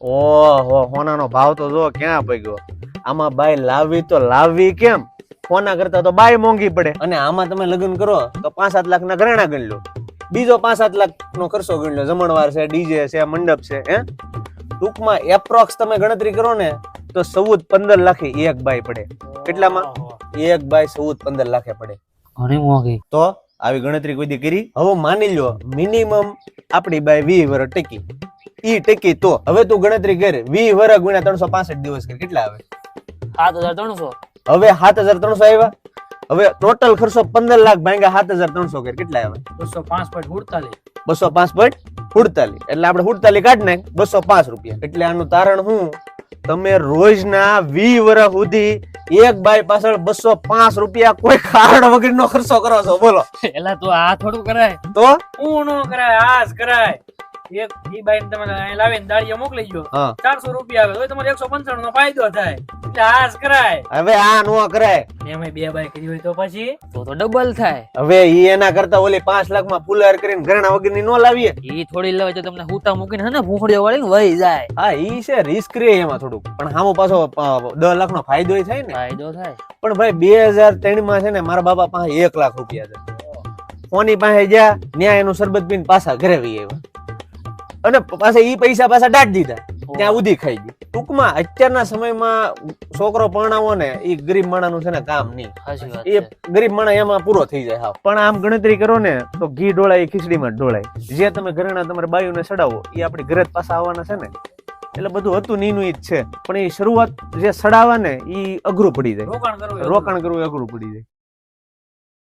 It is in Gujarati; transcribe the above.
ઓહો, હોનાનો ભાવ તો જો ક્યાં પગ્યો. આમાં બાઈ લાવવી તો લાવવી કેમ? હોના કરતા તો બાઈ મોંઘી પડે. અને આમાં તમે લગ્ન કરો તો 5-7 લાખ ના ઘરેણા ગણી લો, બીજો 5-7 લાખ નો ખર્ચો ગણી લો, જમણવાર છે, ડીજે છે, મંડપ છે. ટૂંકમાં એપ્રોક્સ તમે ગણતરી કરો ને તો 14-15 લાખે એક બાઈ પડે. કેટલામાં? એક બાઈ 14-15 લાખે પડે. ઘણી મોંઘી. તો આવી ગણતરી કોઈ દી કરી? હવે માની લો મિનિમમ આપણી બાઈ 20 વર્ષ ટકી, ઈ ટકી તો હવે તું ગણતરી કર, 20 વર્ષ ગુણ્યા 365 દિવસ કર, કેટલા આવે? 7300. હવે 7300 આવ્યા. હવે ટોટલ ખર્ચો 15 લાખ ભાંગ્યા 7300 કર, કેટલા આવે? 205.48. 205.48. એટલે આપણે 48 કાઢ નાખ, 205 રૂપિયા. એટલે આનું તારણ શું? તમે રોજના 20 વર્ષ સુધી એક બાઈ પાછળ 205 રૂપિયા કોઈ કારણ વગરનો ખર્ચો કરો છો. બોલો એલા તો આ થોડું કરાય, તો હું નો કરાય, આ જ કરાય. એક ઈ બાઈ ને તમે અહીં લાવીને દાળિયા મોકલી ગયો, હા 400 રૂપિયા આવે તો તમારે 195 નો ફાયદો થાય. એટલે આ જ કરાય. હવે આ નો કરાય. એમાં બે બાઈ કરી હોય તો પછી તો ડબલ થાય. હવે ઈ એના કરતા ઓલી 5 લાખ માં ફુલાર કરીને ઘરેણા વગરની નો લાવીએ. ઈ થોડી લેવાય તો તમને હુતા મૂકીને હે ને ભૂખડીઓ વાળી વહી જાય. હા ઈ છે રિસ્ક રે એમાં થોડુંક, પણ હામો પાછો 10 લાખ નો ફાયદો થાય ને. ફાયદો થાય. પણ ભાઈ 2003 માં છે ને મારા બાપા પાસે 1 લાખ રૂપિયા છે. ફોની પાસે ગયા, ન્યા એનું શરબત પીને પાછા ઘરે વી આવ્યા, અને પાછા ઈ પૈસા પાછા દાટ દીધા, ત્યાં ઉધી ખાઈ ગઈ. ટૂંકમાં અત્યારના સમયમાં છોકરો પરણાવો ને ઈ ગરીબ માણસનું છે ને કામ નહીં. એ ગરીબ માણસ એમાં પૂરો થઈ જાય. હા પણ આમ ગણતરી કરો ને તો ઘી ઢોળાય ખીચડીમાં જ ઢોળાય. જે તમે ઘરેણા તમારે બાયુને સડાવો એ આપણી ઘરે જ પાછા આવવાના છે ને, એટલે બધું હતું નીનું ઈ જ છે. પણ એ શરૂઆત જે સડાવવા ને ઈ અઘરું પડી જાય, રોકાણ કરવું અઘરું પડી જાય.